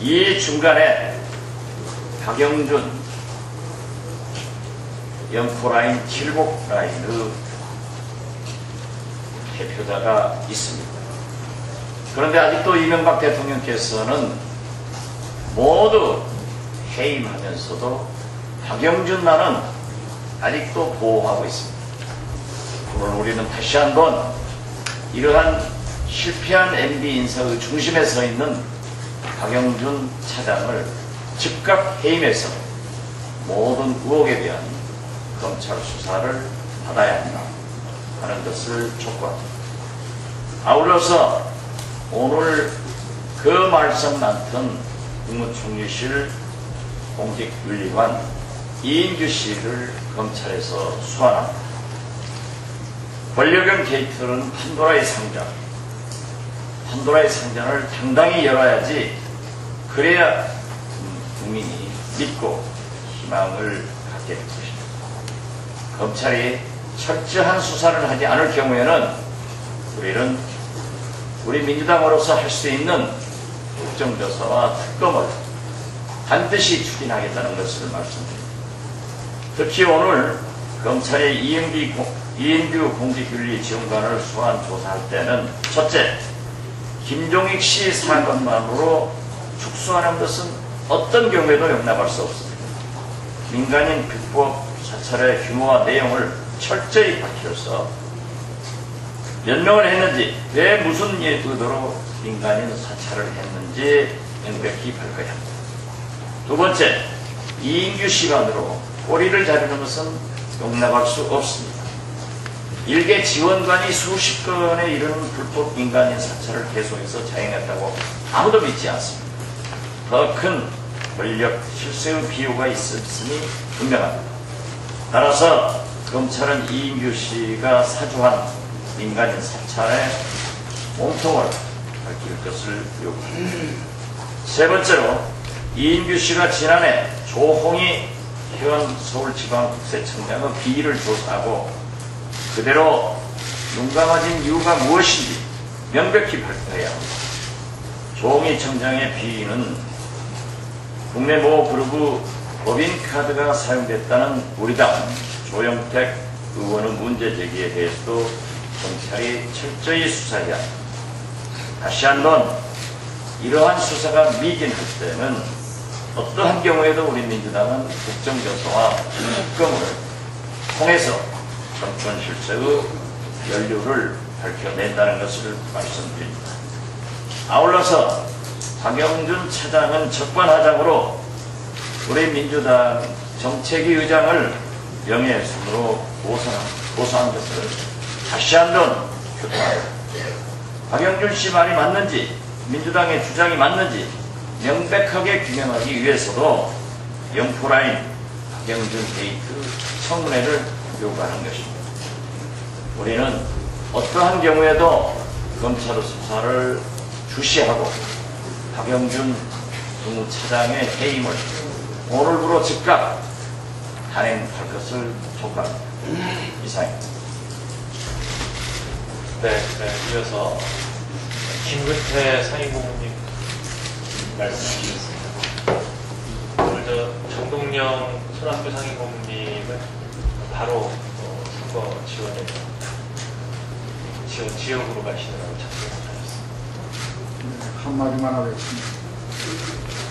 이 중간에 박영준 영포라인 칠곡라인의 대표자가 있습니다. 그런데 아직도 이명박 대통령께서는 모두 해임하면서도 박영준만은 아직도 보호하고 있습니다. 오늘 우리는 다시 한번 이러한 실패한 MB 인사의 중심에 서 있는 박영준 차장을 즉각 해임해서 모든 의혹에 대한 검찰 수사를 받아야 한다 하는 것을 촉구합니다. 아울러서 오늘 그 말씀 많던 국무총리실 공직윤리관 이인규 씨를 검찰에서 소환합니다. 권력형 게이트는 판도라의 상자, 판도라의 상자를 당당히 열어야지, 그래야 국민이 믿고 희망을 갖게 될 것입니다. 검찰이 철저한 수사를 하지 않을 경우에는 우리는 우리 민주당으로서 할 수 있는 국정조사와 특검을 반드시 추진하겠다는 것을 말씀드립니다. 특히 오늘 검찰이 이인규 공직윤리지원관을 소환 조사할 때는 첫째, 김종익 씨 사건만으로 축소하는 것은 어떤 경우에도 용납할 수 없습니다. 민간인 불법 사찰의 규모와 내용을 철저히 밝혀서 몇 명을 했는지, 왜 무슨 의도로 민간인 사찰을 했는지 명백히 밝혀야 합니다. 두 번째, 이인규 씨만으로 꼬리를 자르는 것은 용납할 수 없습니다. 일개 지원관이 수십 건에 이르는 불법 민간인 사찰을 계속해서 자행했다고 아무도 믿지 않습니다. 더 큰 권력 실세의 비호가 있었으니 분명합니다. 따라서 검찰은 이인규 씨가 사주한 민간인 사찰의 몸통을 밝힐 것을 요구합니다. 세 번째로, 이인규 씨가 지난해 조홍희 현 서울지방국세청장의 비리를 조사하고 그대로 눈 감아진 이유가 무엇인지 명백히 밝혀야 합니다. 조홍희 청장의 비리는 국내 모 그룹의 법인카드가 사용됐다는 우리 당 조영택 의원의 문제 제기에 대해서도 경찰이 철저히 수사해야 합니다. 다시 한번 이러한 수사가 미진할 때는 어떠한 경우에도 우리 민주당은 국정조사와 특검을 통해서 정권 실세의 연루를 밝혀낸다는 것을 말씀드립니다. 아울러서 박영준 차장은 적반하장으로 우리 민주당 정책위 의장을 명예훼손으로 고소한 것을 다시 한번 규탄합니다. 박영준 씨 말이 맞는지, 민주당의 주장이 맞는지 명백하게 규명하기 위해서도 영포라인 박영준 게이트 청문회를 요구하는 것입니다. 우리는 어떠한 경우에도 검찰의 수사를 주시하고 박영준 국무차장의 해임을 오늘부로 즉각 단행할 것을 촉구합니다. 이상입니다. 네, 이어서 김근태 상임고문님 말씀하시겠습니다. 오늘 정동영 손학규 상임고문님은 바로 선거 지역으로 가시느라고 작성하셨습니다. 네, 한마디만 하겠습니다.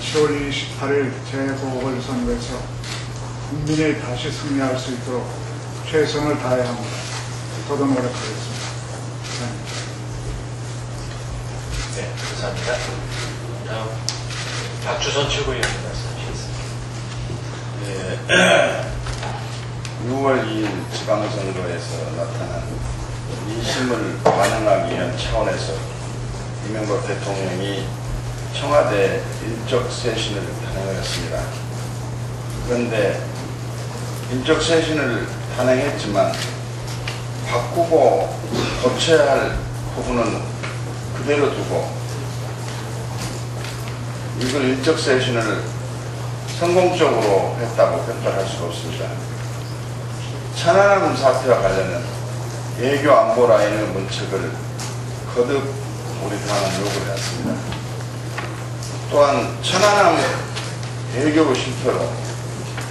10월 28일 재보궐선거에서 국민이 다시 승리할 수 있도록 최선을 다해야 합니다. 더더 노력하겠습니다. 네, 감사합니다. 다음 박주선 최고위원님 말씀하시겠습니다. 네, 6월 2일 지방선거에서 나타난 민심을 반영하기 위한 차원에서 이명박 대통령이 청와대 인적쇄신을 단행했습니다. 그런데 인적쇄신을 단행했지만 바꾸고 고쳐야 할 부분은 그대로 두고 이걸 인적쇄신을 성공적으로 했다고 평가할 수가 없습니다. 천안함 사태와 관련된 외교 안보 라인의 문책을 거듭 우리 당은 요구를 했습니다. 또한 천안함 외교 실패로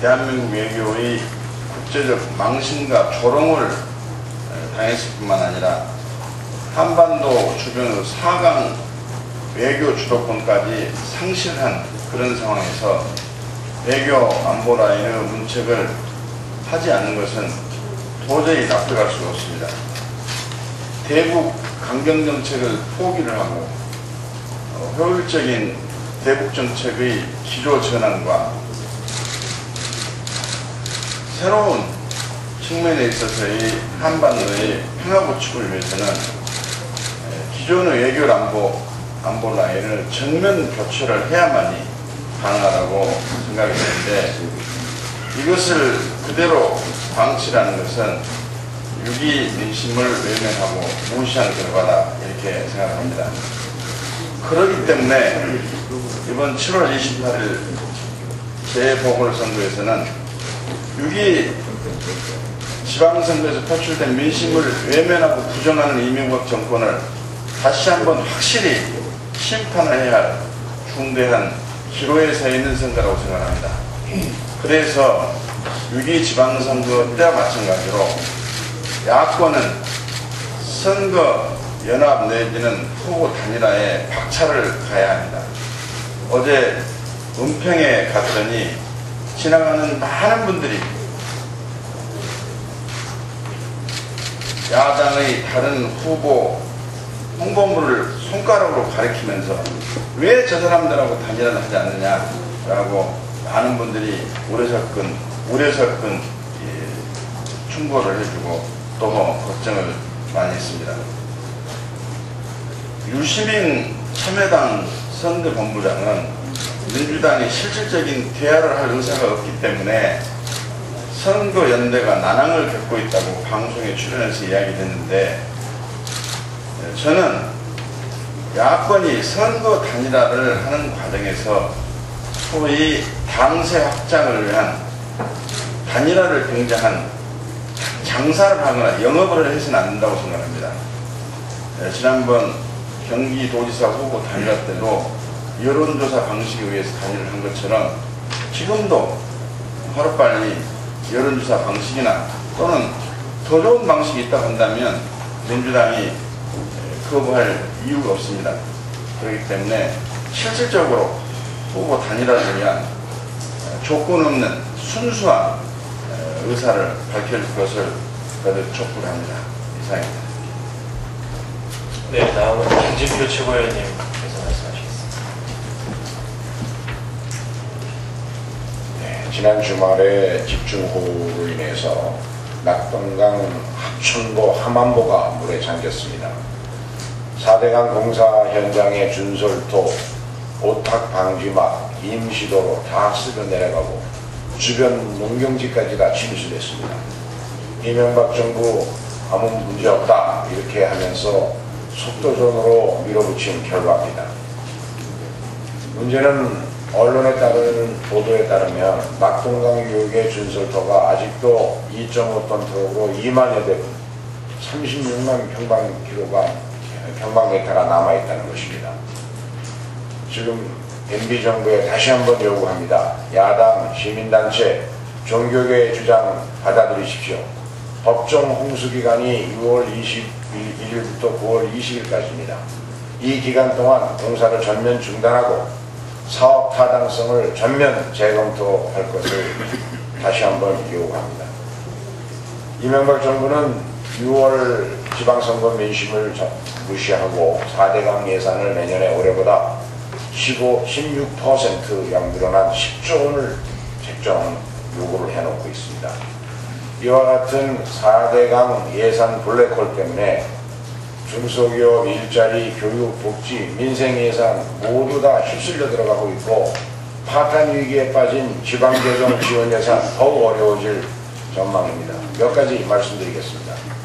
대한민국 외교의 국제적 망신과 조롱을 당했을 뿐만 아니라 한반도 주변의 4강 외교 주도권까지 상실한 그런 상황에서 외교 안보 라인의 문책을 하지 않는 것은 도저히 납득할 수가 없습니다. 대북 강경 정책을 포기를 하고 효율적인 대북 정책의 기조 전환과 새로운 측면에 있어서의 한반도의 평화 구축을 위해서는 기존의 외교 안보 라인을 전면 교체를 해야만이 가능하다고 생각이 되는데, 이것을 그대로 방치라는 것은 6.2 민심을 외면하고 무시한 결과다, 이렇게 생각합니다. 그렇기 때문에 이번 7월 28일 재보궐선거에서는 6.2 지방선거에서 표출된 민심을 외면하고 부정하는 이명박 정권을 다시 한번 확실히 심판을 해야 할 중대한 기로에 서 있는 선거라고 생각합니다. 그래서 6.2 지방선거 때와 마찬가지로 야권은 선거 연합 내지는 후보 단일화에 박차를 가야 합니다. 어제 은평에 갔더니 지나가는 많은 분들이 야당의 다른 후보 홍보물을 손가락으로 가리키면서 왜 저 사람들하고 단일화를 하지 않느냐라고 많은 분들이 우려석근 충고를 해주고 또 걱정을 많이 했습니다. 유시민 참여당 선대본부장은 민주당이 실질적인 대화를 할 의사가 없기 때문에 선거연대가 난항을 겪고 있다고 방송에 출연해서 이야기했는데, 저는 야권이 선거 단일화를 하는 과정에서 소위 당세 확장을 위한 단일화를 굉장한 장사를 하거나 영업을 해서는 안 된다고 생각합니다. 지난번 경기도지사 후보 단일화 때도 여론조사 방식에 의해서 단일화를 한 것처럼 지금도 하루빨리 여론조사 방식이나 또는 더 좋은 방식이 있다고 한다면 민주당이 거부할 이유가 없습니다. 그렇기 때문에 실질적으로 후보 단일화를 위한 조건 없는 순수한 의사를 밝힐 것을 거듭 촉구를 합니다. 이상입니다. 네, 다음은 김진표 최고위원님께서 말씀하시겠습니다. 네, 지난 주말에 집중호우로 인해서 낙동강 합천도 함안보가 물에 잠겼습니다. 4대강 공사 현장의 준설토, 오탁 방지막, 임시도로 다 쓸려 내려가고 주변 농경지까지 다 침수됐습니다. 이명박 정부 아무 문제 없다 이렇게 하면서 속도전으로 밀어붙인 결과입니다. 문제는 언론에 따르는 보도에 따르면 낙동강 유역의 준설토가 아직도 2.5톤 트럭으로 2만여 대분 36만 평방미터가 남아있다는 것입니다. 지금 MB정부에 다시 한번 요구합니다. 야당, 시민단체, 종교계 주장 받아들이십시오. 법정 홍수기간이 6월 21일부터 9월 20일까지입니다. 이 기간 동안 공사를 전면 중단하고 사업 타당성을 전면 재검토할 것을 다시 한번 요구합니다. 이명박 정부는 6월 지방선거 민심을 무시하고 4대강 예산을 내년에 올해보다 16%양 늘어난 10조 원을 책정한 요구를 해놓고 있습니다. 이와 같은 4대강 예산 블랙홀 때문에 중소기업, 일자리, 교육, 복지, 민생 예산 모두 다 휩쓸려 들어가고 있고 파탄 위기에 빠진 지방재정 지원 예산 더욱 어려워질 전망입니다. 몇 가지 말씀드리겠습니다.